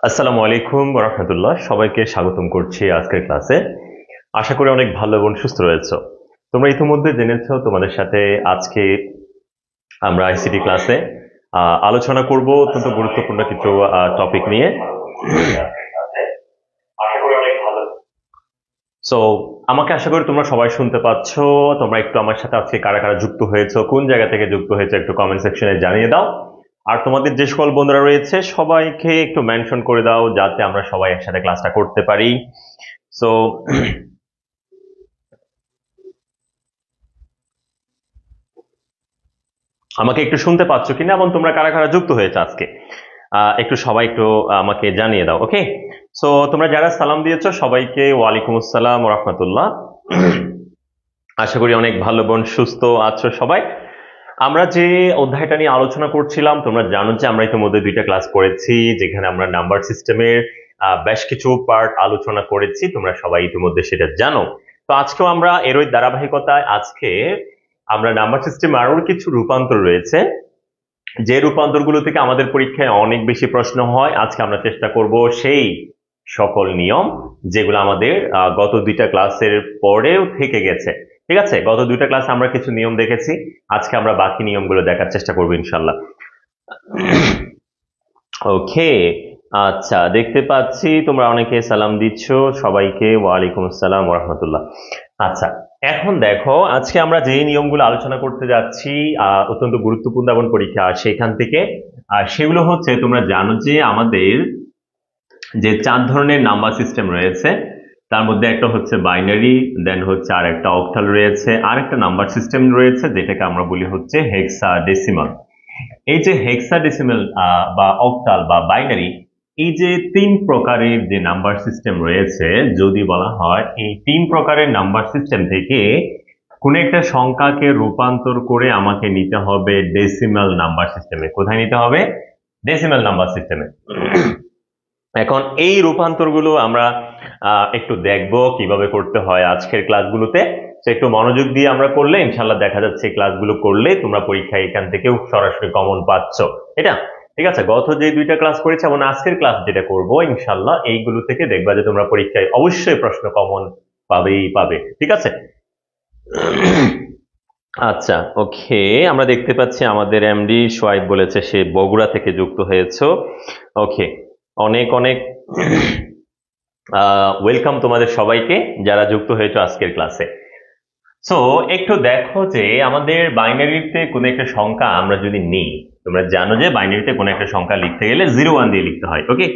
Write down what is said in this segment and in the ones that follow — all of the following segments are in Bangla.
আসসালামু আলাইকুম ওয়া রাহমাতুল্লাহ। সবাইকে স্বাগতম করছি আজকের ক্লাসে। আশা করি অনেক ভালো এবং সুস্থ রয়েছো। তোমরা ইতিমধ্যে জেনেছো তোমাদের সাথে আজকে আমরা আইসিটি ক্লাসে আলোচনা করব অত্যন্ত গুরুত্বপূর্ণ কিছু টপিক নিয়ে। সো আমাকে আশা করি তোমরা সবাই শুনতে পাচ্ছ। তোমরা একটু আমার সাথে আজকে কারা কারা যুক্ত হয়েছো, কোন জায়গা থেকে যুক্ত হয়েছে একটু কমেন্ট সেকশনে জানিয়ে দাও। আর তোমাদের যে সকল বন্ধুরা রয়েছে সবাইকে একটু মেনশন করে দাও যাতে আমরা সবাই একসাথে ক্লাসটা করতে পারি। সো আমাকে একটু শুনতে পাচ্ছ কিনা এবং তোমরা কারা কারা যুক্ত হয়েছে আজকে একটু সবাই একটু আমাকে জানিয়ে দাও। ওকে, সো তোমরা যারা সালাম দিয়েছো সবাইকে ওয়ালাইকুম আসসালাম ওয়া রাহমাতুল্লাহ। আশা করি অনেক ভালো এবং সুস্থ আছো সবাই। আমরা যে অধ্যায়টা নিয়ে আলোচনা করছিলাম তোমরা জানো যে আমরা ইতিমধ্যে দুইটা ক্লাস করেছি যেখানে আমরা নাম্বার সিস্টেমের বেশ কিছু পার্ট আলোচনা করেছি, তোমরা সবাই ইতিমধ্যে সেটা জানো। তো আজকেও আমরা এরই ধারাবাহিকতায় আজকে আমরা নাম্বার সিস্টেম আরো কিছু রূপান্তর রয়েছে যে রূপান্তরগুলো থেকে আমাদের পরীক্ষায় অনেক বেশি প্রশ্ন হয়। আজকে আমরা চেষ্টা করব সেই সকল নিয়ম যেগুলো আমাদের গত দুইটা ক্লাসের পরেও থেকে গেছে। ঠিক আছে, গত দুইটা ক্লাসে আমরা কিছু নিয়ম দেখেছি, আজকে আমরা বাকি নিয়মগুলো দেখার চেষ্টা করবো ইনশাল্লাহ। ওকে, আচ্ছা, দেখতে পাচ্ছি তোমরা অনেকে সালাম দিচ্ছ, সবাইকে ওয়ালাইকুম আসসালাম ওয়া রাহমাতুল্লাহ। আচ্ছা, এখন দেখো আজকে আমরা যে নিয়মগুলো আলোচনা করতে যাচ্ছি অত্যন্ত গুরুত্বপূর্ণ এবং পরীক্ষা সেখান থেকে সেগুলো হচ্ছে তোমরা জানো যে আমাদের যে 4 ধরনের নাম্বার সিস্টেম রয়েছে তার মধ্যে একটা হচ্ছে বাইনারি, দেন হচ্ছে আর একটা অক্টাল রয়েছে, আর একটা নাম্বার সিস্টেম রয়েছে যেটাকে আমরা বলি হচ্ছে হেক্সাডেসিমাল। এই যে হেক্সাডেসিমাল বা অক্টাল বা বাইনারি, এই যে 3 প্রকারের যে নাম্বার সিস্টেম রয়েছে, যদি বলা হয় এই 3 প্রকারের নাম্বার সিস্টেম থেকে কোন একটা সংখ্যাকে রূপান্তর করে আমাকে নিতে হবে ডেসিমাল নাম্বার সিস্টেমে। কোথায় নিতে হবে? ডেসিমাল নাম্বার সিস্টেমে। এখন এই রূপান্তরগুলো আমরা একটু দেখব কিভাবে করতে হয় আজকের ক্লাসগুলোতে। তো একটু মনোযোগ দিয়ে আমরা করলে ইনশাল্লাহ দেখা যাচ্ছে ক্লাসগুলো করলে তোমরা পরীক্ষায় এখান থেকেও সরাসরি কমন পাচ্ছ। এটা ঠিক আছে, গত যে দুইটা ক্লাস করেছি এবং আজকের ক্লাস যেটা করব ইনশাল্লাহ এইগুলো থেকে দেখবা যে তোমরা পরীক্ষায় অবশ্যই প্রশ্ন কমন পাবেই পাবে। ঠিক আছে, আচ্ছা ওকে, আমরা দেখতে পাচ্ছি আমাদের এমডি সোয়াইব বলেছে সে বগুড়া থেকে যুক্ত হয়েছে। ওকে, অনেক অনেক ওয়েলকাম তোমাদের সবাইকে যারা যুক্ত হয়েছে আজকের ক্লাসে। সো একটু দেখো যে আমাদের বাইনারিতে কোনো একটা সংখ্যা আমরা যদি নিই, তোমরা জানো যে বাইনারিতে কোনো একটা সংখ্যা লিখতে গেলে 01 দিয়ে লিখতে হয়। ওকে,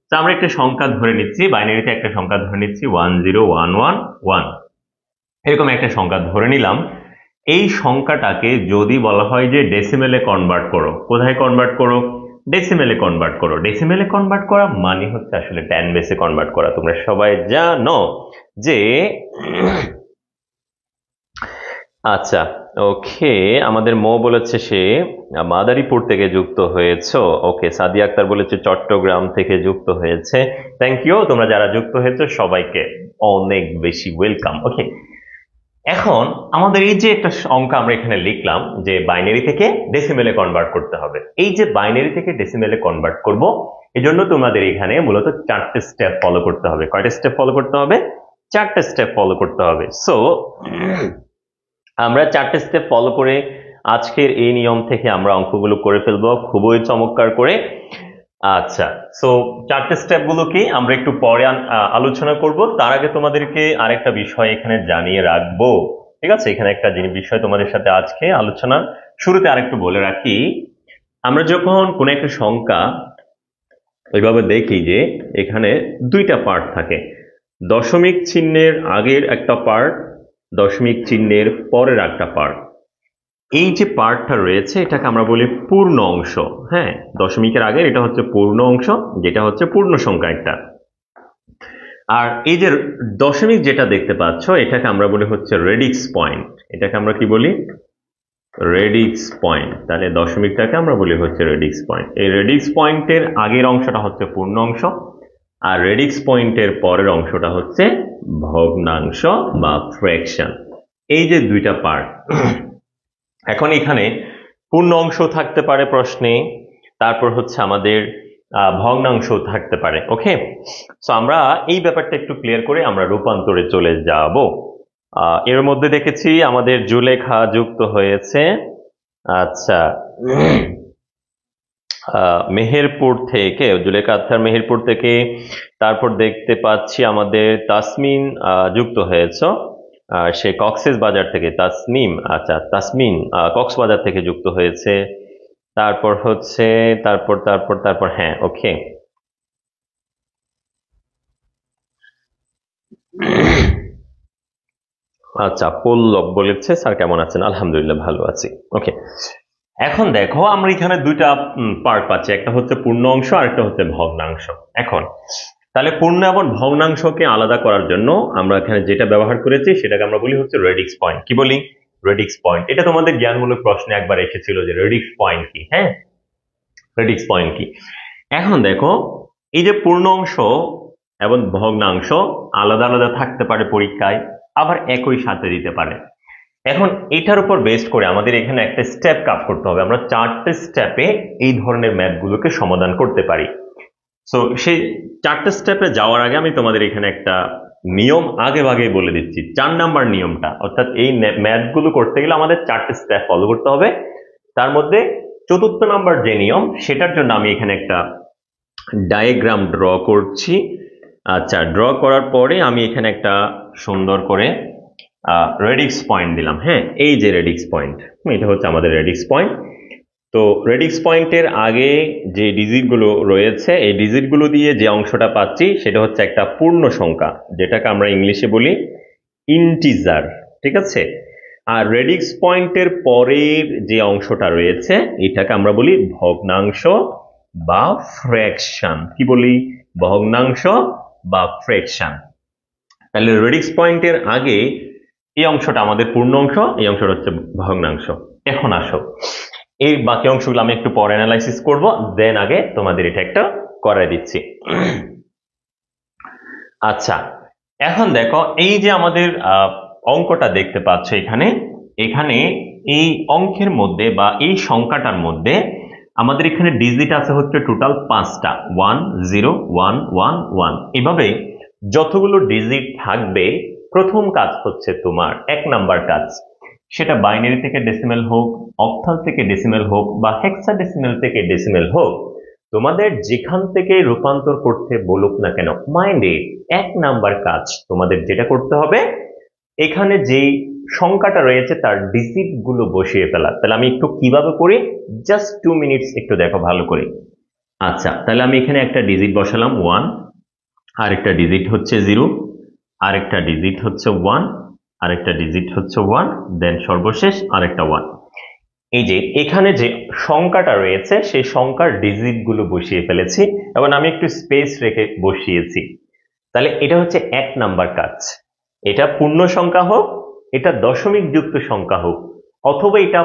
তো আমরা একটা সংখ্যা ধরে নিচ্ছি, বাইনারিতে একটা সংখ্যা ধরে নিচ্ছি 10111, এরকম একটা সংখ্যা ধরে নিলাম। এই সংখ্যাটাকে যদি বলা হয় যে ডেসিমেলে কনভার্ট করো, কোথায় কনভার্ট করো? ডেসিমেলে কনভার্ট করো। ডেসিমেলে কনভার্ট করা মানে হচ্ছে আসলে 10 বেসে কনভার্ট করা। তোমরা সবাই জানো যে আচ্ছা, ওকে, আমাদের মো বলেছে সে মাদারীপুর থেকে যুক্ত হয়েছে। ওকে, সাদিয়া আক্তার বলেছে চট্টগ্রাম থেকে যুক্ত হয়েছে। থ্যাংক ইউ, তোমরা যারা যুক্ত হয়েছে সবাইকে অনেক বেশি ওয়েলকাম। ওকে, এখন আমাদের এই যে একটা অঙ্ক আমরা এখানে লিখলাম যে বাইনারি থেকে ডেসিমেলে কনভার্ট করতে হবে। এই যে বাইনারি থেকে ডেসিমেলে কনভার্ট করব, এজন্য তোমাদের এখানে মূলত 4টে স্টেপ ফলো করতে হবে। কয়টা স্টেপ ফলো করতে হবে? 4টে স্টেপ ফলো করতে হবে। সো আমরা 4টে স্টেপ ফলো করে আজকের এই নিয়ম থেকে আমরা অঙ্কগুলো করে ফেলবো খুবই চমৎকার করে। আচ্ছা, সো 4টে স্টেপ গুলো কি আমরা একটু পরে আলোচনা করব। তার আগে তোমাদেরকে আরেকটা বিষয় এখানে জানিয়ে রাখবো। ঠিক আছে, এখানে একটা বিষয় তোমাদের সাথে আজকে আলোচনার শুরুতে আরেকটু বলে রাখি। আমরা যখন কোন একটা সংখ্যা ওইভাবে দেখি যে এখানে দুইটা পার্ট থাকে, দশমিক চিহ্নের আগের একটা পার্ট, দশমিক চিহ্নের পরের একটা পার্ট। এই যে পার্টটা রয়েছে এটাকে আমরা বলি পূর্ণ অংশ। হ্যাঁ, দশমিকের আগে এটা হচ্ছে পূর্ণ অংশ, যেটা হচ্ছে পূর্ণ সংখ্যা একটা। আর এই যে দশমিক যেটা দেখতে পাচ্ছ এটাকে আমরা বলি হচ্ছে রেডিক্স পয়েন্ট। এটাকে আমরা কি বলি? Radix point. তাহলে দশমিকটাকে আমরা বলি হচ্ছে রেডিক্স পয়েন্ট। এই রেডিক্স পয়েন্টের আগের অংশটা হচ্ছে পূর্ণ অংশ, আর রেডিক্স পয়েন্টের পরের অংশটা হচ্ছে ভগ্নাংশ বা ফ্র্যাকশন। এই যে দুইটা পার্ট। এখন এখানে পূর্ণ অংশ থাকতে পারে প্রশ্নে, তারপর হচ্ছে আমাদের ভগ্নাংশ থাকতে পারে। ওকে, সো আমরা এই ব্যাপারটা একটু ক্লিয়ার করে আমরা রূপান্তরে চলে যাব। এর মধ্যে দেখেছি আমাদের জুলেখা যুক্ত হয়েছে। আচ্ছা, মেহেরপুর থেকে জুলেখা আক্তার মেহেরপুর থেকে। তারপর দেখতে পাচ্ছি আমাদের তাসমিন যুক্ত হয়েছে, সে কক্সেস বাজার থেকে। তাসনিম, আচ্ছা তাসমিন কক্সবাজার থেকে যুক্ত হয়েছে। তারপর হচ্ছে তারপর তারপর তারপর হ্যাঁ, ওকে। আচ্ছা, পল্লব বলেছে স্যার কেমন আছেন? আলহামদুলিল্লাহ ভালো আছি। ওকে, এখন দেখো আমরা এখানে দুইটা পার্ট পাচ্ছি, একটা হচ্ছে পূর্ণ অংশ আর একটা হচ্ছে ভগ্নাংশ। এখন তাহলে পূর্ণ এবং ভগ্নাংশকে আলাদা করার জন্য আমরা এখানে যেটা ব্যবহার করেছি সেটাকে আমরা বলি হচ্ছে রেডিক্স পয়েন্ট। কি বলি? Radix point. এটা তোমাদের জ্ঞানমূলক প্রশ্নে একবার এসেছিল যে রেডিক্স পয়েন্ট কি। হ্যাঁ, রেডিক্স পয়েন্ট কি। এখন দেখো এই যে পূর্ণ অংশ এবং ভগ্নাংশ আলাদা আলাদা থাকতে পারে পরীক্ষায়, আবার একই সাথে দিতে পারে। এখন এটার উপর বেস্ট করে আমাদের এখানে একটা স্টেপ কাজ করতে হবে। আমরা 4টে স্টেপে এই ধরনের ম্যাথগুলোকে সমাধান করতে পারি। সো সেই 4টে স্টেপে যাওয়ার আগে আমি তোমাদের এখানে একটা নিয়ম আগে ভাগে বলে দিচ্ছি। 4 নাম্বার নিয়মটা, অর্থাৎ এই ম্যাথগুলো করতে গেলে আমাদের 4টে স্টেপ ফলো করতে হবে। তার মধ্যে চতুর্থ নাম্বার যে নিয়ম, সেটার জন্য আমি এখানে একটা ডায়াগ্রাম ড্র করছি। আচ্ছা, ড্র করার পরে আমি এখানে একটা সুন্দর করে রেডিক্স পয়েন্ট দিলাম। হ্যাঁ, এই যে রেডিক্স পয়েন্ট, এটা হচ্ছে আমাদের রেডিক্স পয়েন্ট। তো রেডিক্স পয়েন্টের আগে যে ডিজিটগুলো রয়েছে এই ডিজিটগুলো দিয়ে যে অংশটা পাচ্ছি সেটা হচ্ছে একটা পূর্ণ সংখ্যা, যেটাকে আমরা ইংলিশে বলি ইন্টিজার। ঠিক আছে, আর রেডিক্স পয়েন্টের পরের যে অংশটা রয়েছে এটাকে আমরা বলি ভগ্নাংশ বা ফ্র্যাকশন। কি বলি? ভগ্নাংশ বা ফ্র্যাকশন। তাহলে রেডিক্স পয়েন্টের আগে এই অংশটা আমাদের পূর্ণ অংশ, এই অংশটা হচ্ছে ভগ্নাংশ। এখন আসো এই বাকি অংশগুলো আমি একটু পরে অ্যানালাইসিস করব, দেন আগে তোমাদের এটা একটা করে দিচ্ছি। আচ্ছা, এখন দেখো এই যে আমাদের অঙ্কটা দেখতে পাচ্ছ এখানে, এখানে এই অঙ্কের মধ্যে বা এই সংখ্যাটার মধ্যে আমাদের এখানে ডিজিট আছে হচ্ছে টোটাল 5টা, 1 0 1 1 1। এভাবে যতগুলো ডিজিট থাকবে, প্রথম কাজ হচ্ছে তোমার 1 নাম্বার কাজ, সেটা বাইনারি থেকে ডেসিমেল হোক, অক্টাল থেকে ডেসিমেল হোক বা হেক্সাডেসিমেল থেকে ডেসিমেল হোক, তোমাদের যেখান থেকে রূপান্তর করতে বলুক না কেন, মাইন্ডে 1 নাম্বার কাজ তোমাদের যেটা করতে হবে, এখানে যে সংখ্যাটা রয়েছে তার ডিজিট গুলো বসিয়ে ফেলা। তাহলে আমি একটু কিভাবে করি, জাস্ট 2 মিনিটস একটু দেখো ভালো করে। আচ্ছা, তাহলে আমি এখানে একটা ডিজিট বসালাম 1, আরেকটা ডিজিট হচ্ছে 0, আরেকটা ডিজিট হচ্ছে 1, আরেকটা ডিজিট হচ্ছে 1, দেন সর্বশেষ আরেকটা 1। এই যে এখানে যে সংখ্যাটা রয়েছে সেই সংখ্যার ডিজিট গুলো বসিয়ে ফেলেছি এবং আমি একটু স্পেস রেখে বসিয়েছি। তাহলে এটা হচ্ছে 1 নাম্বার কাজ। এটা পূর্ণ সংখ্যা হোক, এটা দশমিক যুক্ত সংখ্যা হোক অথবা এটা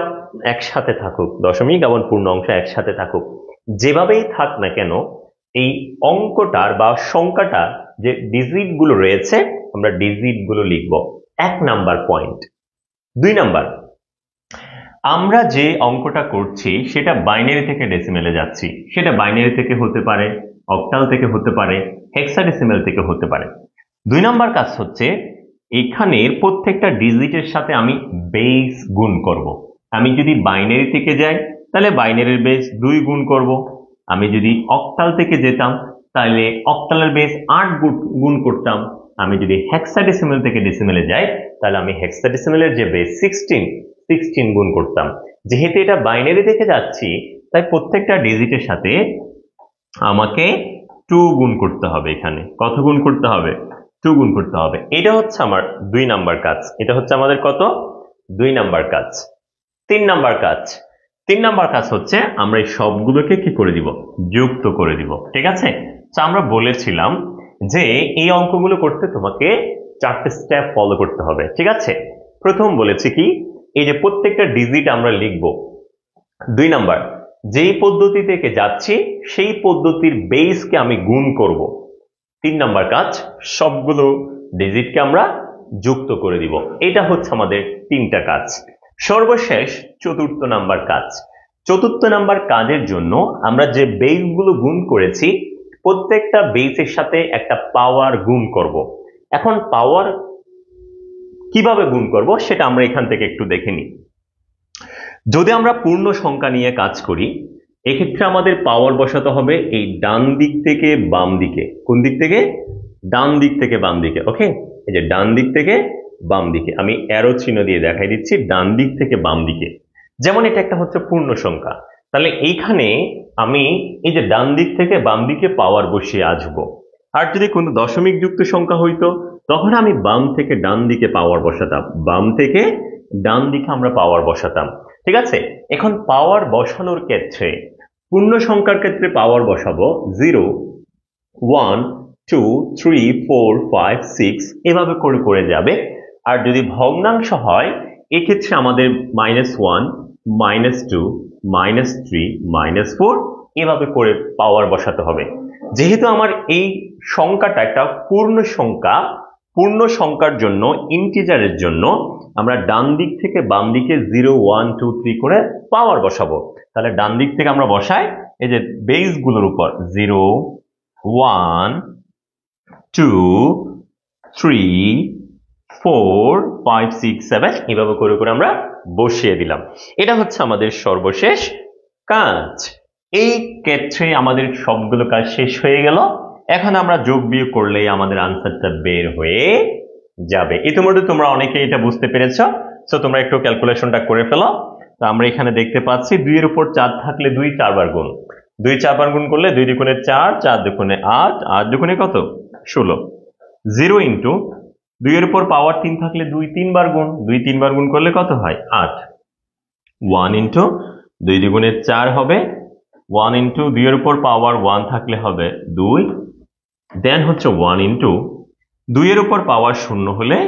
একসাথে থাকুক, দশমিক এবং পূর্ণ অংশ একসাথে থাকুক, যেভাবেই থাক না কেন এই অঙ্কটার বা সংখ্যাটার যে ডিজিট গুলো রয়েছে আমরা ডিজিট গুলো লিখবো। 1 নাম্বার পয়েন্ট। 2 নাম্বার, আমরা যে অঙ্কটা করছি সেটা বাইনারি থেকে ডেসিমেলে যাচ্ছি, সেটা বাইনারি থেকে হতে পারে, অক্টাল থেকে হতে পারে, হেক্সাডেসিমেল থেকে হতে পারে। 2 নাম্বার কাজ হচ্ছে এখানের প্রত্যেকটা ডিজিটের সাথে আমি বেস গুণ করব। আমি যদি বাইনারি থেকে যাই তাহলে বাইনারির বেস 2 গুণ করব, আমি যদি অক্টাল থেকে যেতাম তাহলে অক্টালের বেস 8 গুণ করতাম, আমি যদি হেক্সাডেসিমেল থেকে ডেসিমেলে যাই তাহলে আমি হেক্সাডেসিমেলের যে বেস 16 গুণ করতাম। যেহেতু এটা বাইনারি থেকে যাচ্ছি তাই প্রত্যেকটা ডিজিটের সাথে আমাকে 2 গুণ করতে হবে। এখানে কত গুণ করতে হবে? 2 গুণ করতে হবে। এটা হচ্ছে আমার 2 নাম্বার কাজ। এটা হচ্ছে আমাদের কত? 2 নাম্বার কাজ। 3 নাম্বার কাজ। 3 নাম্বার কাজ হচ্ছে আমরা এই সবগুলোকে কি করে দিব? যুক্ত করে দিব। ঠিক আছে? তো আমরা বলেছিলাম যে এই অঙ্কগুলো করতে তোমাকে 4টে স্টেপ ফলো করতে হবে। ঠিক আছে? প্রথম বলেছি কি, এই যে প্রত্যেকটা ডিজিট আমরা লিখব। 2 নাম্বার, যেই পদ্ধতি থেকে যাচ্ছি সেই পদ্ধতির বেসকে আমি গুণ করব। 3 নাম্বার কাজ, সবগুলো ডিজিটকে আমরা যুক্ত করে দিব। এটা হচ্ছে আমাদের 3টা কাজ। সর্বশেষ 4র্থ নাম্বার কাজ। 4র্থ নাম্বার কাজের জন্য আমরা যে বেসগুলো গুণ করেছি প্রত্যেকটা বেসের সাথে একটা পাওয়ার গুণ করব। এখন পাওয়ার কিভাবে গুণ করব সেটা আমরা এখান থেকে একটু দেখে নিই। যদি আমরা পূর্ণ সংখ্যা নিয়ে কাজ করি এক্ষেত্রে আমাদের পাওয়ার বসাতে হবে এই ডান দিক থেকে বাম দিকে। কোন দিক থেকে? ডান দিক থেকে বাম দিকে। ওকে, এই যে ডান দিক থেকে বাম দিকে, আমি অ্যারো চিহ্ন দিয়ে দেখাই দিচ্ছি, ডান দিক থেকে বাম দিকে। যেমন এটা একটা হচ্ছে পূর্ণ সংখ্যা, তাহলে এইখানে আমি এই যে ডান দিক থেকে বাম দিকে পাওয়ার বসিয়ে আসবো। আর যদি কোনো দশমিক যুক্ত সংখ্যা হইতো তখন আমি বাম থেকে ডান দিকে পাওয়ার বসাতাম, বাম থেকে ডান দিকে আমরা পাওয়ার বসাতাম। ঠিক আছে? এখন পাওয়ার বসানোর ক্ষেত্রে পূর্ণ সংখ্যার ক্ষেত্রে পাওয়ার বসাবো 0, 1, 2, 3, 4, 5, 6 এভাবে করে করে যাবে। আর যদি ভগ্নাংশ হয় এক্ষেত্রে আমাদের -1, -2, -3, -4 এভাবে করে পাওয়ার বসাতে হবে। যেহেতু আমার এই সংখ্যাটা একটা পূর্ণ সংখ্যা, পূর্ণ সংখ্যার জন্য ইন্টিজারের জন্য আমরা ডান দিক থেকে বাম দিকে 0, 1, 2, 3 করে পাওয়ার বসাবো। তাহলে ডান দিক থেকে আমরা বসাই এই যে বেস গুলোর উপর 0, 1, 2, 3, 4, 5, 6, 7 এভাবে করে করে আমরা বসিয়ে দিলাম। এটা হচ্ছে আমাদের সর্বশেষ কাজ। এই ক্ষেত্রে আমাদের সবগুলো কাজ শেষ হয়ে গেল। এখন আমরা যোগ বিয়োগ করলেই আমাদের আনসারটা বের হয়ে যাবে। ইতিমধ্যে তোমরা অনেকে এটা বুঝতে পেরেছো, সো তোমরা একটু ক্যালকুলেশনটা করে ফেলো। তো আমরা এখানে দেখতে পাচ্ছি 2 এর উপর 4 থাকলে 2 4 বার গুণ, 2 4 বার গুণ করলে 2 দুগুণে 4, 4 দুগুণে 8, 8 দুগুণে কত? 16। 0 ইন্টু 2 এর উপর পাওয়ার 3 থাকলে 2 3 বার গুণ, 2 3 বার গুণ করলে কত হয়? 8। 1 ইন্টু 2 দুগুণে 4 হবে, 1 ইন্টু 2 এর উপর পাওয়ার 1 থাকলে হবে 2, দেন হচ্ছে 1 ইন্টু 2 এর উপর পাওয়ার 0 হলে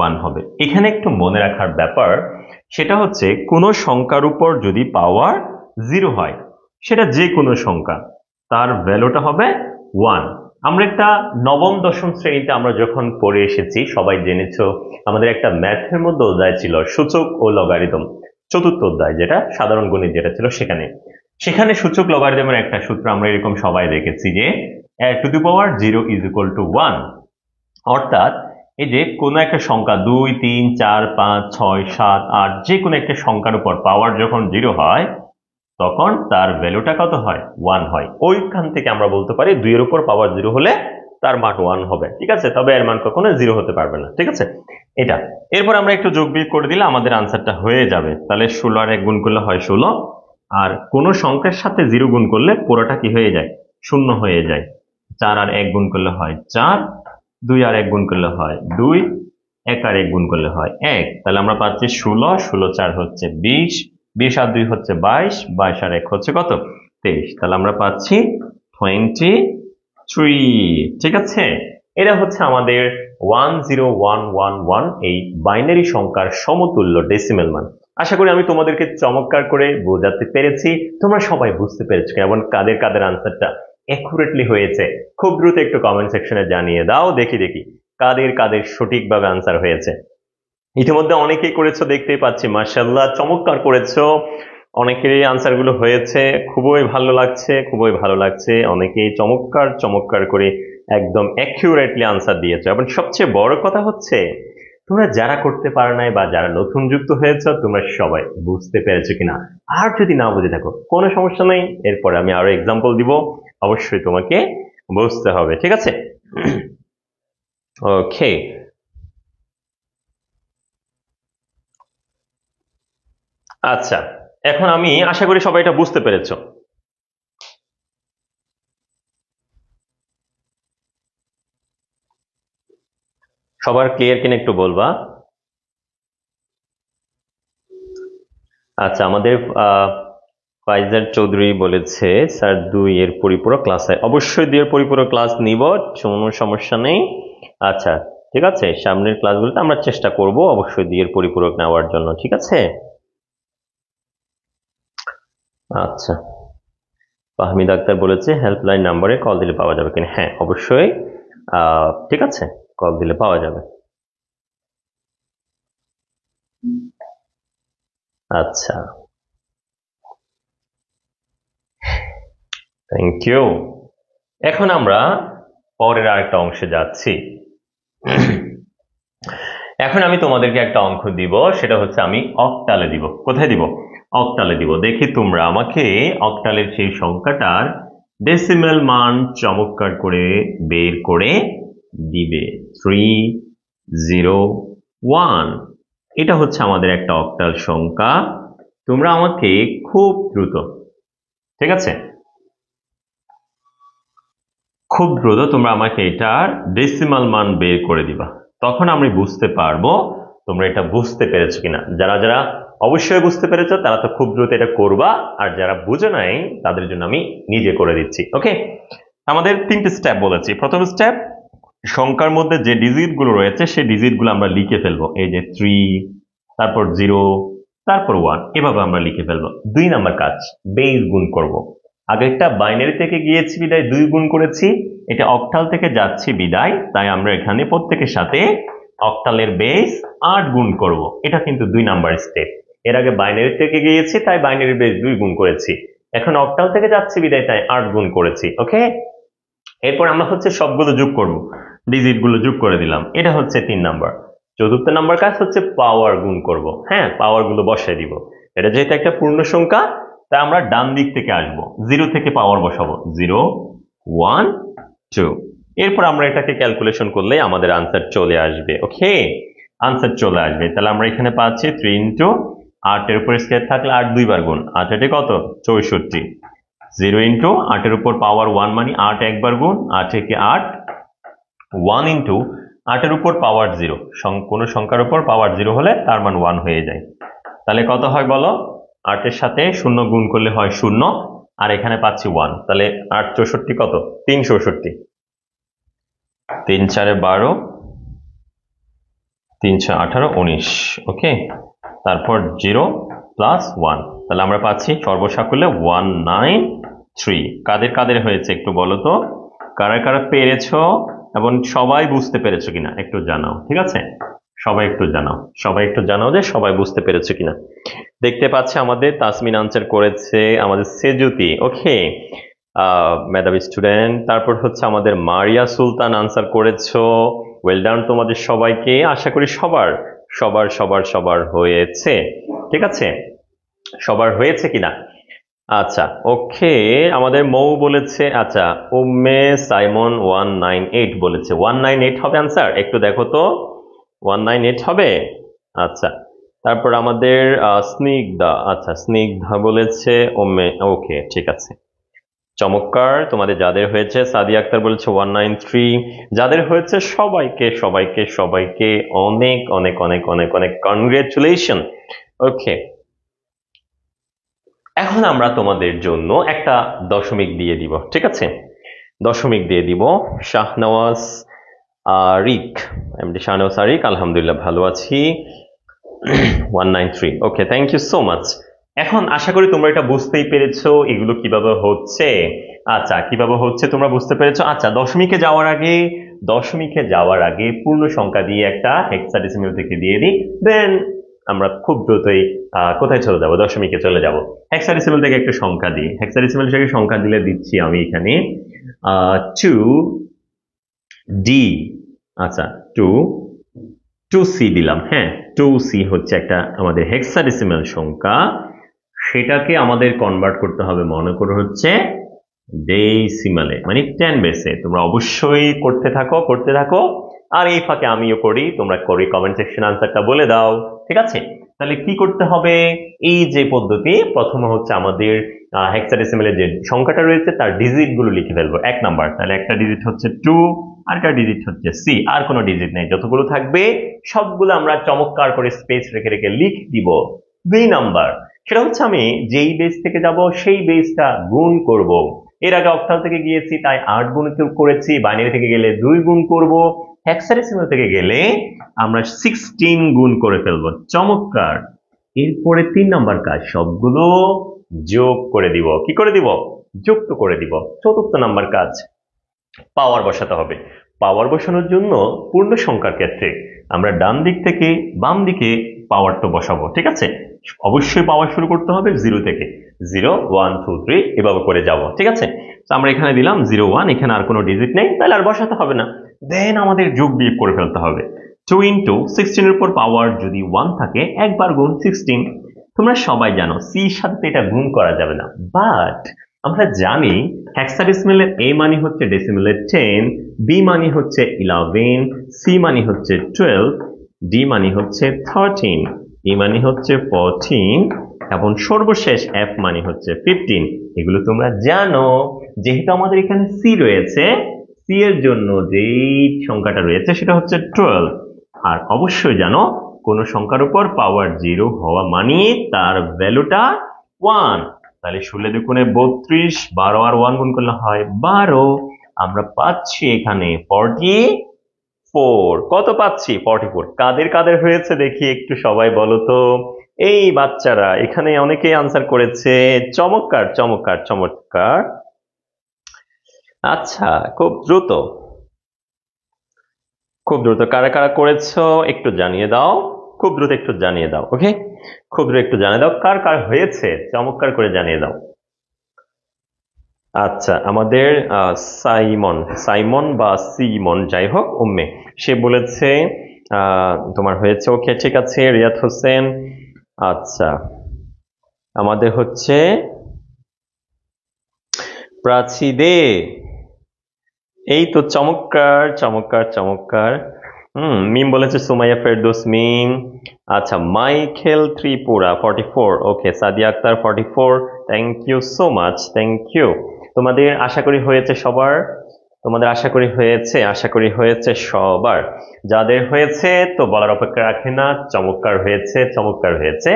1 হবে। এখানে একটু মনে রাখার ব্যাপার সেটা হচ্ছে কোনো সংখ্যার উপর যদি পাওয়ার 0 হয় সেটা যে কোনো সংখ্যা তার ভ্যালুটা হবে 1। আমরা একটা নবম দশম শ্রেণীতে আমরা যখন পড়ে এসেছি সবাই জেনেছো আমাদের একটা ম্যাথের মধ্যে অধ্যায় ছিল সূচক ও লগারিদম, 4র্থ অধ্যায় যেটা সাধারণ গণিত যেটা ছিল সেখানে সূচক লগারিদমের একটা সূত্র আমরা এরকম সবাই দেখেছি যে to the power 0 is equal to 1। অর্থাৎ এই যে কোনো একটা সংখ্যা 2 3 4 5 6 7 8 যে কোনো একটা সংখ্যার উপর পাওয়ার যখন 0 হয় তখন তার ভ্যালুটা কত হয়? 1 হয়। ওইখান থেকে আমরা বলতে পারি 2 এর উপর পাওয়ার 0 হলে তার মান 1 হবে। ঠিক আছে? তবে এর মান কখনো 0 হতে পারবে না। ঠিক আছে? এটা এরপর আমরা একটু যোগ বিয়োগ করে দিলে আমাদের আনসারটা হয়ে যাবে। তাহলে 16 আর 1 গুণ করলে হয় 16, আর কোন সংখ্যার সাথে 0 গুণ করলে পুরোটা কি হয়ে যায়? 0 হয়ে যায়। 4 আর 1 গুণ করলে হয় 4, 2 আর 1 গুণ করলে হয় 2, 1 আর 1 গুণ করলে হয় 1। তাহলে আমরা পাচ্ছি 16, 16 4 হচ্ছে 20, 20 আর 2 হচ্ছে 22, 22 আর 1 হচ্ছে কত? 23। তাহলে আমরা পাচ্ছি 23। ঠিক আছে? এটা হচ্ছে আমাদের 10111 এই বাইনারি সংখ্যার সমতুল্য ডেসিমেল মান। আশা করি আমি তোমাদেরকে চমৎকার করে বোঝাতে পেরেছি। তোমরা সবাই বুঝতে পেরেছো এবং কাদের কাদের আনসারটা অ্যাকুরেটলি হয়েছে খুব দ্রুত একটু কমেন্ট সেকশনে জানিয়ে দাও, দেখি দেখি কাদের কাদের সঠিকভাবে আনসার হয়েছে। ইতিমধ্যে অনেকেই করেছো দেখতেই পাচ্ছি, মাশাআল্লাহ চমৎকার করেছো। অনেকেরই আনসার গুলো হয়েছে, খুবই ভালো লাগছে, খুবই ভালো লাগছে। অনেকেই চমৎকার চমৎকার করে একদম অ্যাকিউরেটলি আনসার দিয়েছো। এবং সবচেয়ে বড় কথা হচ্ছে তোমরা যারা করতে পারো নাই বা যারা নতুন যুক্ত হয়েছে তোমরা সবাই বুঝতে পেরেছো কিনা। আর যদি না বুঝে থাকো কোনো সমস্যা নেই, এরপরে আমি আরো এক্সাম্পল দিব, অবশ্যই তোমাকে বুঝতে হবে, ঠিক আছে? ওকে, আচ্ছা এখন আমি আশা করি সবাই এটা বুঝতে পেরেছো। সবার ক্লিয়ার কিনা একটু বলবা। আচ্ছা, আমাদের ফাইজার চৌধুরী বলেছে স্যার 2 এর পরিপূরক ক্লাস হয়। অবশ্যই 2 এর পরিপূরক ক্লাস নিব, কোনো সমস্যা নেই। আচ্ছা ঠিক আছে, সামনের ক্লাসগুলোতে আমরা চেষ্টা করব অবশ্যই 2 এর পরিপূরক নেওয়ার জন্য, ঠিক আছে? আচ্ছা, ফাহমিদ আক্তার বলেছে হেল্পলাইন নাম্বারে কল দিলে পাওয়া যাবে কিনা। হ্যাঁ অবশ্যই, ঠিক আছে, কল দিলে পাওয়া যাবে। আচ্ছা, থ্যাংক ইউ। এখন আমরা পরের আরেকটা অংশে যাচ্ছি। এখন আমি তোমাদেরকে একটা অঙ্ক দিব, সেটা হচ্ছে আমি অক্টালে দিব। কোথায় দিব? অক্টালে দিব। দেখি তোমরা আমাকে অক্টালের সেই সংখ্যাটার ডেসিমেল মান চমৎকার করে বের করে দিবে। 301, এটা হচ্ছে আমাদের একটা অক্টাল সংখ্যা। তোমরা আমাকে খুব দ্রুত, ঠিক আছে, খুব দ্রুত তোমরা আমাকে এটার ডেসিমাল মান বের করে দিবা। তখন আমি বুঝতে পারবো তোমরা এটা বুঝতে পেরেছো কিনা। যারা যারা অবশ্যই বুঝতে পেরেছো তারা তো খুব দ্রুত এটা করবা, আর যারা বুঝে নাই তাদের জন্য আমি নিজে করে দিচ্ছি। ওকে, আমাদের 3টে স্টেপ বলেছি। প্রথম স্টেপ, সংখ্যার মধ্যে যে ডিজিট গুলো রয়েছে সেই ডিজিট গুলো আমরা লিখে ফেলবো। এই যে 3, তারপর 0, তারপর 1, এভাবে আমরা লিখে ফেলবো। 2 নাম্বার কাজ, বেস গুণ করব। আগেরটা বাইনারি থেকে গিয়েছি বিদায় 2 গুণ করেছি, এটা অক্টাল থেকে যাচ্ছি বিদায়, তাই আমরা এখানে প্রত্যেকের সাথে অক্টালের বেস 8 গুণ করব। এটা কিন্তু 2 নাম্বার স্টেপ। এর আগে বাইনারি থেকে গিয়েছি তাই বাইনারি বেস 2 গুণ করেছি, এখন অক্টাল থেকে যাচ্ছি বিদায় তাই 8 গুণ করেছি। ওকে, এরপর আমরা হচ্ছে সবগুলো যোগ করব, ডিজিট গুলো যোগ করে দিলাম, এটা হচ্ছে 3 নাম্বার। চতুর্থ নাম্বার কাজ হচ্ছে পাওয়ার গুণ করব। হ্যাঁ, পাওয়ার গুলো বসাই দিব। এটা যেহেতু একটা পূর্ণ সংখ্যা তাই আমরা ডান দিক থেকে আসব, 0 থেকে পাওয়ার বসাবো, 0 1 2। এরপর আমরা এটাকে ক্যালকুলেশন করলে আমাদের আনসার চলে আসবে। ওকে, আনসার চলে আসবে। তাহলে আমরা এখানে পাচ্ছি 3 ইন্টু 8 এর উপর স্কয়ার থাকলে 8 দুইবার গুণ, 8 8 কত 64। 0 ইন্টু 8 এর উপর পাওয়ার 1 মানে 8 একবার গুণ, 8 একে 8। 1 ইন্টু 8 এর উপর পাওয়ার 0, কোনো সংখ্যার উপর পাওয়ার 0 হলে তার মান 1 হয়ে যায়। তাহলে কত হয় বলো? 8 এর সাথে 0 গুণ করলে হয় 0, আর এখানে পাচ্ছি 1। তাহলে 8 64 কত? 364। 3 4 12, 3 6 18 19। ওকে, তারপর 0 প্লাস 1, তাহলে আমরা পাচ্ছি সর্বসাকুল্যে 193। কাদের কাদের হয়েছে একটু বলো তো, কারা কারা পেরেছো এবং সবাই বুঝতে পেরেছো কিনা একটু জানাও, ঠিক আছে? সবাই একটু জানাও, সবাই একটু জানাও যে সবাই বুঝতে পেরেছো কিনা। দেখতে পাচ্ছি আমাদের তাসমিন আনসার করেছে, আমাদের সেজুতি, ওকে, মেধাবী স্টুডেন্ট। তারপর হচ্ছে আমাদের মারিয়া সুলতান আনসার করেছো, ওয়েল ডান তোমাদের সবাইকে। আশা করি সবার সবার সবার সবার হয়েছে, ঠিক আছে? সবার হয়েছে কিনা? আচ্ছা ওকে, আমাদের মৌ বলেছে, আচ্ছা উম্মে সাইমন 198 বলেছে। 198 হবে আনসার, একটু দেখো তো 198 হবে। আচ্ছা, তারপর আমাদের স্নিগ্ধা, আচ্ছা স্নিগ্ধা বলেছে উম্মে, ওকে ঠিক আছে, চমৎকার। তোমাদের যাদের হয়েছে, সাদিয়া আক্তার বলেছে 193। যাদের হয়েছে সবাইকে সবাইকে সবাইকে অনেক অনেক অনেক অনেক অনেক কনগ্রেচুলেশন। ওকে, এখন আমরা তোমাদের জন্য একটা দশমিক দিয়ে দিব, ঠিক আছে? দশমিক দিয়ে দিব। শাহনওয়াজ আরিক, এমডি শাহনেওয়াজ আরিক, আলহামদুলিল্লাহ ভালো আছি। 193, ওকে, থ্যাংক ইউ সো মাচ। এখন আশা করি তোমরা এটা বুঝতেই পেরেছো এগুলো কিভাবে হচ্ছে। আচ্ছা, কিভাবে হচ্ছে তোমরা বুঝতে পেরেছো। আচ্ছা, দশমিকে যাওয়ার আগে পূর্ণ সংখ্যা দিয়ে একটা হেক্সাডেসিমাল থেকে দিয়ে দিই, দেন আমরা খুব দ্রুতই কোথায় চলে যাব, দশমিকে চলে যাব। হেক্সাডেসিমাল থেকে একটা সংখ্যা দিই, হেক্সাডেসিমাল থেকে সংখ্যা দিলে দিচ্ছি আমি এখানে 2D। আচ্ছা, 2C দিলাম। হ্যাঁ, 2C হচ্ছে একটা আমাদের হেক্সাডেসিমাল সংখ্যা, সেটাকে আমাদের কনভার্ট করতে হবে মনে করো হচ্ছে ডেসিমালে, মানে 10 বেসে। তোমরা অবশ্যই করতে থাকো আর এই ফাঁকে আমিও করি, তোমরা করে কমেন্ট সেকশন আনসারটা বলে দাও, ঠিক আছে? তাহলে কি করতে হবে, এই যে পদ্ধতি, প্রথমে হচ্ছে আমাদের হেক্সাডেসিমালের যে সংখ্যাটা রয়েছে তার ডিজিট গুলো লিখে ফেলবো। 1 নাম্বার, তাহলে একটা ডিজিট হচ্ছে 2, আর একটা ডিজিট হচ্ছে সি, আর কোনো ডিজিট নেই, যতগুলো থাকবে সবগুলো আমরা চমৎকার করে স্পেস রেখে রেখে লিখ দিব। 2 নাম্বার, সেটা হচ্ছে আমি যেই বেস থেকে যাব সেই বেসটা গুণ করব। এর আগে অক্টাল থেকে গিয়েছি তাই 8 গুণ করেছি, বাইনারি থেকে গেলে 2 গুণ করব, হেক্সাডেসিমাল থেকে গেলে আমরা 16 গুণ করে ফেলবো। চমৎকার। এরপরে 3 নাম্বার কাজ, সবগুলো যোগ করে দিব। কি করে দিব? যুক্ত করে দিব। চতুর্থ নাম্বার কাজ, পাওয়ার বসাতে হবে। পাওয়ার বসানোর জন্য পূর্ণ সংখ্যার ক্ষেত্রে আমরা ডান দিক থেকে বাম দিকে পাওয়ারটা বসাবো, ঠিক আছে? অবশ্যই পাওয়ার শুরু করতে হবে 0 থেকে, 0 1 2 3 এভাবে করে যাব, ঠিক আছে? তো আমরা এখানে দিলাম 0 1, এখানে আর কোনো ডিজিট নেই, তাহলে আর বসাতে হবে না। দেন আমাদের যোগ বিয়োগ করে ফেলতে হবে। 2 ইন্টু 16 এর উপর পাওয়ার যদি 1 থাকে, একবার গুণ 16। তোমরা সবাই জানো সি এর সাথে এটা গুণ করা যাবে না, বাট আমরা জানি হেক্সাডেসিমালের a মানে হচ্ছে ডেসিমালের 10, b মানে হচ্ছে 11, c মানে হচ্ছে 12, d মানে হচ্ছে 13, e মানে হচ্ছে 14 এবং সর্বশেষ f মানে হচ্ছে 15। এগুলো তোমরা জানো। যেহেতু আমাদের এখানে c রয়েছে, c এর জন্য যেই সংখ্যাটা রয়েছে সেটা হচ্ছে 12। আর অবশ্যই জানো কোন সংখ্যার উপর পাওয়ার 0 হওয়া মানে তার ভ্যালুটা 1। তাহলে 16 দুগুণে 32, 12 আর 1 গুণ করলে হয় 12। আমরা পাচ্ছি এখানে 44। কত পাচ্ছি? 44। কাদের কাদের হয়েছে দেখি একটু সবাই বলো তো। এই বাচ্চারা এখানে অনেকেই আনসার করেছে। চমৎকার চমৎকার চমৎকার। আচ্ছা, খুব দ্রুত কারা কারা করেছো একটু জানিয়ে দাও, খুব দ্রুত একটু জানিয়ে দাও। ওকে, খুব দ্রুত একটু জানিয়ে দাও কার কার হয়েছে, চমৎকার করে জানিয়ে দাও। আচ্ছা, আমাদের সাইমন বা সিমন, যাই হোক, উম্মে, সে বলেছে তোমার হয়েছে। ওকে, ঠিক আছে। রিয়াদ হোসেন, আচ্ছা, আমাদের হচ্ছে প্রাচী দে। এই তো, চমৎকার চমৎকার চমৎকার। মিম বলেছে সুমাইয়া ফেরদৌস মিম। আচ্ছা, Michael Tripura 44। Okay, Sadia Akter 44। Thank you so much, thank you. তোমাদের আশা করি হয়েছে সবার, তোমাদের আশা করি হয়েছে সবার। যাদের হয়েছে তো বলার অপেক্ষা রাখে না, চমৎকার হয়েছে, চমৎকার হয়েছে।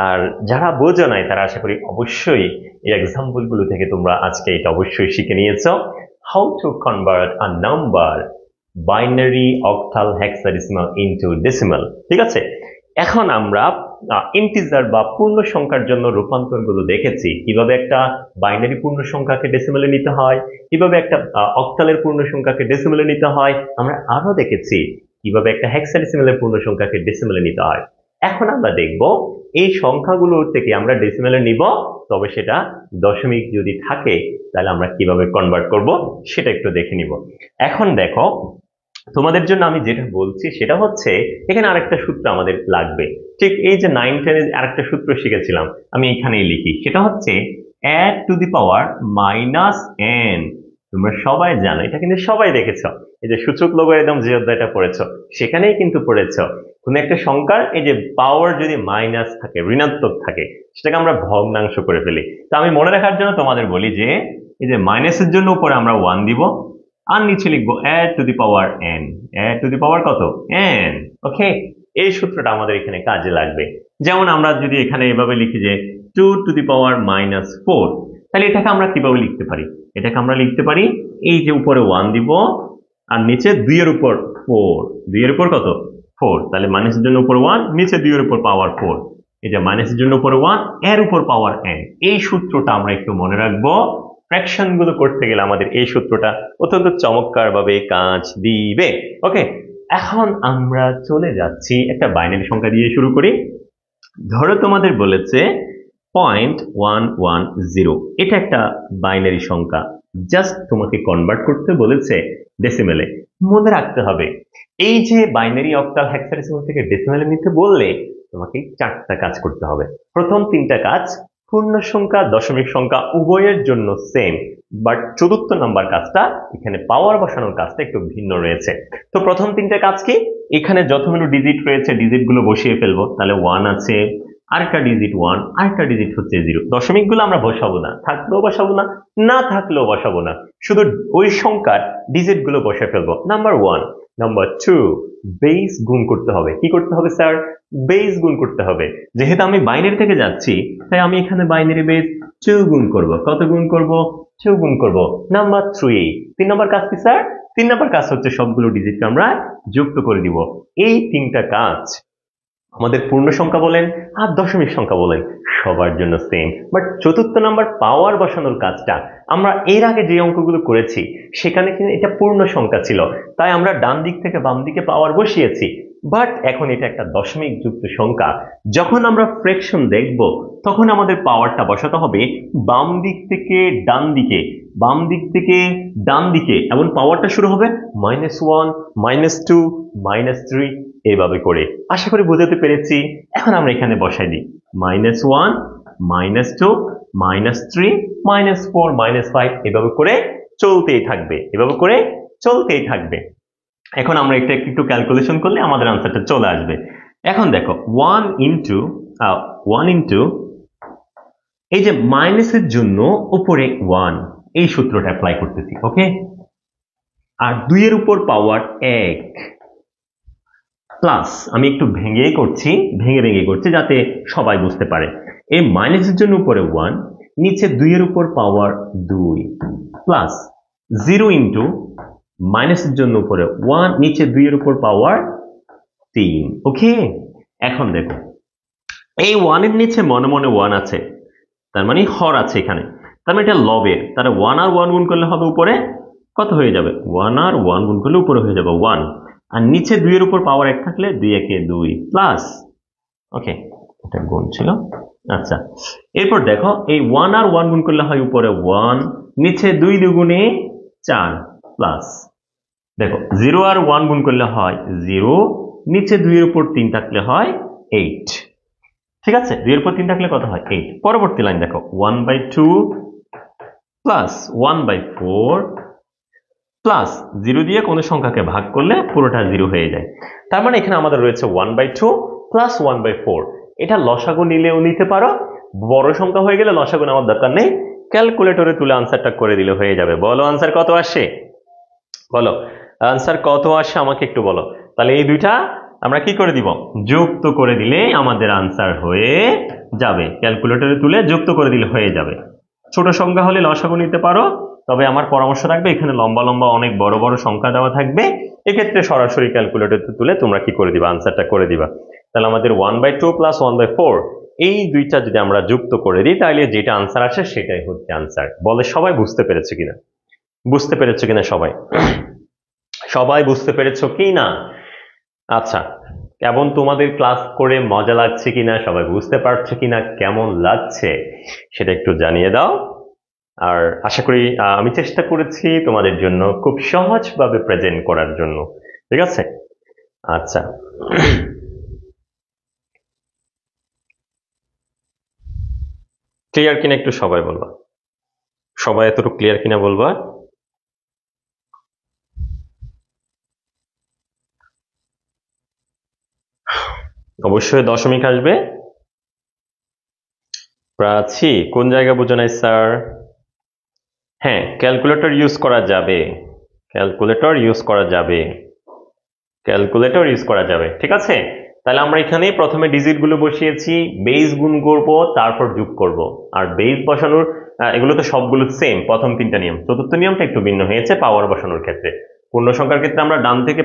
আর যারা বোঝো নাই তারা আশা করি অবশ্যই এই এক্সাম্পল গুলো থেকে তোমরা আজকে এটা অবশ্যই শিখে নিয়েছো, how to convert a number binary octal hexadecimal into decimal। ঠিক আছে, এখন আমরা ইন্টিজার বা পূর্ণ সংখ্যার জন্য রূপান্তর গুলো দেখেছি, কিভাবে একটা বাইনারি পূর্ণ সংখ্যাকে ডেসিমালে নিতে হয়, কিভাবে একটা অক্টালের পূর্ণ সংখ্যাকে ডেসিমালে নিতে হয়। আমরা আরো দেখেছি কিভাবে একটা হেক্সাডেসিমালের পূর্ণ সংখ্যাকে ডেসিমালে নিতে হয়। এখন আমরা দেখব এই সংখ্যাগুলো থেকে আমরা ডেসিমালে নিব, তবে সেটা দশমিক যদি থাকে তাহলে আমরা কিভাবে কনভার্ট করব সেটা একটু দেখে নিব। এখন দেখো, তোমাদের জন্য আমি যেটা বলছি সেটা হচ্ছে এখানে আরেকটা সূত্র আমাদের লাগবে। ঠিক এই যে 9 10 এর আরেকটা সূত্র শিখেছিলাম, আমি এখানেই লিখি, সেটা হচ্ছে add to the power minus n। তোমরা সবাই জানো, এটা কিন্তু সবাই দেখেছো, এই যে সূচক লগারিদম যে অধ্যায়টা পড়েছো সেখানেই কিন্তু পড়েছো। কোন একটা সংখ্যার এই যে পাওয়ার যদি মাইনাস থাকে, ঋণাত্মক থাকে, সেটাকে আমরা ভগ্নাংশ করে ফেলি। তো আমি মনে রাখার জন্য তোমাদের বলি যে এই যে মাইনাসের জন্য উপরে আমরা 1 দিব আর নিচে লিখবো add to the power n, add to the power কত? n। ওকে, এই সূত্রটা আমাদের এখানে কাজে লাগবে। যেমন আমরা যদি এখানে এভাবে লিখি যে 2 to the power minus 4, তাহলে এটাকে আমরা কিভাবে লিখতে পারি? এটাকে আমরা লিখতে পারি এই যে উপরে 1 দিব আর নিচে 2 এর উপর 4, 2 এর উপর কত 4, তাহলে মাইনাসের জন্য উপর 1, নিচে 2 এর উপর পাওয়ার 4, এটা মাইনাসের জন্য উপর 1, এর উপর পাওয়ার n। এই সূত্রটা আমরা একটু মনে রাখবো, ফ্র্যাকশন গুলো করতে গেলে আমাদের এই সূত্রটা অত্যন্ত চমৎকার ভাবে কাজ দিবে। ওকে, এখন আমরা চলে যাচ্ছি একটা বাইনারি সংখ্যা দিয়ে শুরু করি। ধরো তোমাদের বলেছে 0.110, এটা একটা বাইনারি সংখ্যা, জাস্ট তোমাকে কনভার্ট করতে বলেছে ডেসিমেলে। মনে রাখতে হবে এই যে বাইনারি, অক্টাল, হেক্সাডেসিমাল থেকে ডেসিমেলে নিতে বললে তোমাকে 4টা কাজ করতে হবে। প্রথম 3টা কাজ পূর্ণ সংখ্যা দশমিক সংখ্যা উভয়ের জন্য সেম, বাট চতুর্থ নাম্বার কাজটা, এখানে পাওয়ার বসানোর কাজটা একটু ভিন্ন রয়েছে। তো প্রথম 3টা কাজ কি, এখানে যতগুলো ডিজিট রয়েছে ডিজিট গুলো বসিয়ে ফেলবো। তাহলে 1 আছে, আরেকটা ডিজিট 1, আরেকটা ডিজিট হচ্ছে 0। দশমিক গুলো আমরা বসাবো না, থাকলেও বসাবো না, না থাকলেও বসাবো না, শুধু ওই সংখ্যার ডিজিট গুলো বসে ফেলবো। নাম্বার 1। নাম্বার 2, বেস গুণ করতে হবে। কি করতে হবে স্যার? বেস গুণ করতে হবে। যেহেতু আমি বাইনারি থেকে যাচ্ছি, তাই আমি এখানে বাইনারি বেস 2 গুণ করব। কত গুণ করব? 2 গুণ করব। নাম্বার 3, 3 নম্বর কাজ কি স্যার? 3 নম্বর কাজ হচ্ছে সবগুলো ডিজিটকে আমরা যুক্ত করে দিব। এই 3টা কাজ আমাদের পূর্ণ সংখ্যা বলেন আর দশমিক সংখ্যা বলেন সবার জন্য সেম, বাট চতুর্থ নাম্বার পাওয়ার বসানোর কাজটা আমরা এর আগে যে অঙ্কগুলো করেছি সেখানে কিন্তু এটা পূর্ণ সংখ্যা ছিল, তাই আমরা ডান দিক থেকে বাম দিকে পাওয়ার বসিয়েছি। বাট এখন এটা একটা দশমিক যুক্ত সংখ্যা, যখন আমরা ফ্র্যাকশন দেখব তখন আমাদের পাওয়ারটা বসাতে হবে বাম দিক থেকে ডান দিকে, বাম দিক থেকে ডান দিকে, এবং পাওয়ারটা শুরু হবে -1, -2, -3 এইভাবে করে। আশা করি বোঝাতে পেরেছি। এখন আমরা এখানে বসাই দিই -1, -2, -3, -4, -5 এভাবে করে চলতেই থাকবে, এভাবে করে চলতেই থাকবে। এখন আমরা এটা একটু ক্যালকুলেশন করলে আমাদের আনসারটা চলে আসবে। এখন দেখো 1 ইন্টু এই যে মাইনাসের জন্য উপরে 1, এই সূত্রটা অ্যাপ্লাই করতেছি। ওকে, আর 2 এর উপর পাওয়ার 1 প্লাস, আমি একটু ভেঙে করছি যাতে সবাই বুঝতে পারে। এই মাইনাসের জন্য উপরে 1, নিচে 2 এর উপর পাওয়ার 2 প্লাস 0 ইন্টু মাইনাসের জন্য উপরে 1, নিচে 2 এর উপর পাওয়ার 3। ওকে, এখন দেখো এই 1 এর নিচে মনে মনে 1 আছে, তার মানে হর আছে এখানে, তার মানে এটা লবের, তাহলে 1 আর 1 গুণ করলে হবে উপরে কত হয়ে যাবে? 1 আর 1 গুণ করলে উপরে হয়ে যাবে 1, আর নিচে 2 এর উপর পাওয়ার 1 থাকলে 2 একে 2 প্লাস, ওকে এটা গুণ ছিল। আচ্ছা, এরপর দেখো এই 1 আর 1 গুণ করলে হয় উপরে 1, নিচে 2 দুগুণে 4 প্লাস, দেখো 0 আর 1 গুণ করলে হয় 0, নিচে 2 এর উপর 3 থাকলে হয় 8। ঠিক আছে, 2 এর উপর 3 থাকলে কত হয়? 8। পরবর্তী লাইন দেখো 1/2 প্লাস 1/4 প্লাস 0 দিয়ে কোনো সংখ্যাকে ভাগ করলে পুরোটা 0 হয়ে যায়। তার মানে এখানে আমাদের রয়েছে 1/2 প্লাস 1/4। এটা লসাগু নিলেও নিতে পারো, বড় সংখ্যা হয়ে গেলে লসাগু নেওয়ার দরকার নেই, ক্যালকুলেটরে তুলে আনসারটা করে দিলে হয়ে যাবে। বলো আনসার কত আসে? বলো আনসার কত আসে আমাকে একটু বলো। তাহলে এই দুইটা আমরা কি করে দিব? যুক্ত করে দিলে আমাদের আনসার হয়ে যাবে। ক্যালকুলেটরে তুলে যুক্ত করে দিলে হয়ে যাবে। ছোট সংখ্যা হলে লসাগু নিতে পারো, তবে আমার পরামর্শ থাকবে এখানে লম্বা লম্বা অনেক বড় বড় সংখ্যা দেওয়া থাকবে, এক্ষেত্রে সরাসরি ক্যালকুলেটরে তুলে তোমরা কি করে দিবা? আনসারটা করে দিবা। তাহলে আমাদের 1/2 প্লাস 1/4 এই দুইটা যদি আমরা যুক্ত করে দিই তাহলে যেটা আনসার আসে সেটাই হচ্ছে আনসার। বলে সবাই বুঝতে পেরেছে কিনা? বুঝতে পেরেছো কিনা সবাই? সবাই বুঝতে পেরেছো কি না? আচ্ছা, কেমন তোমাদের ক্লাস করে মজা লাগছে কিনা, সবাই বুঝতে পারছো কিনা, কেমন লাগছে সেটা একটু জানিয়ে দাও। আর আশা করি আমি চেষ্টা করেছি তোমাদের জন্য খুব সহজভাবে প্রেজেন্ট করার জন্য। ঠিক আছে, আচ্ছা ক্লিয়ার কিনা একটু সবাই বলবা, সবাই এতটুকু ক্লিয়ার কিনা বলবা। অবশ্যই দশমিক আসবে। প্রাচী কোন জায়গা বুঝো নাই স্যার? হ্যাঁ, ক্যালকুলেটর ইউজ করা যাবে, ক্যালকুলেটর ইউজ করা যাবে, ক্যালকুলেটর ইউজ করা যাবে। ঠিক আছে, তাহলে আমরা এখানে প্রথমে ডিজিট গুলো বসিয়েছি, বেস গুণ করব, তারপর যোগ করব। আর বেস বসানোর এগুলো তো সবগুলো সেম, প্রথম 3টা নিয়ম। চতুর্থ নিয়মটা একটু ভিন্ন হয়েছে পাওয়ার বসানোর ক্ষেত্রে। পূর্ণ সংখ্যার ক্ষেত্রে আমরা ডান থেকে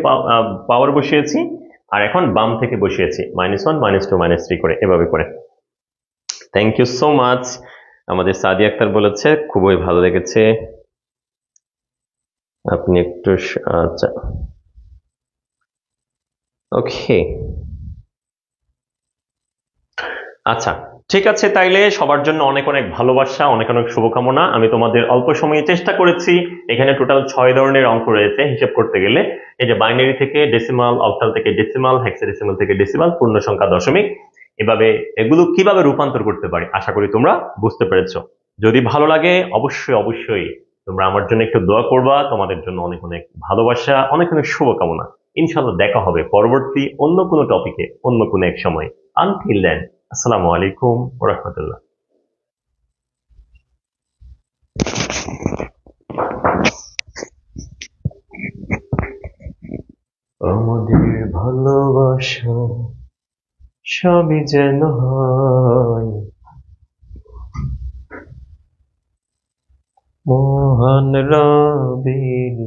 পাওয়ার বসিয়েছি, আর এখন বাম থেকে বসিয়েছি, -1 -2 -3 করে, এভাবে করে। Thank you so much. আমাদের সাদিয়া আক্তার বলেছে খুবই ভালো লেগেছে। আপনি একটু আচ্ছা, ওকে, আচ্ছা, ঠিক আছে, তাইলে সবার জন্য অনেক অনেক ভালোবাসা, অনেক অনেক শুভকামনা। আমি তোমাদের অল্প সময়ে চেষ্টা করেছি। এখানে টোটাল 6 ধরনের অঙ্ক রয়েছে হিসেব করতে গেলে। এই যে বাইনারি থেকে ডেসিমাল, অক্টাল থেকে ডেসিমাল, হেক্সাডেসিমাল থেকে ডেসিমাল, পূর্ণ সংখ্যা, দশমিক, এভাবে এগুলো কিভাবে রূপান্তর করতে পারি আশা করি তোমরা বুঝতে পেরেছো। যদি ভালো লাগে অবশ্যই অবশ্যই তোমরা আমার জন্য একটু দোয়া করবা। তোমাদের জন্য অনেক অনেক ভালোবাসা, অনেক অনেক শুভকামনা। ইনশাআল্লাহ দেখা হবে পরবর্তী অন্য কোনো টপিকে, অন্য কোনো এক সময়। আনটিল দেন, আসসালামু আলাইকুম ওয়া রাহমাতুল্লাহ। আমাদের ভালোবাসা সবই যেন হয় মহান রবির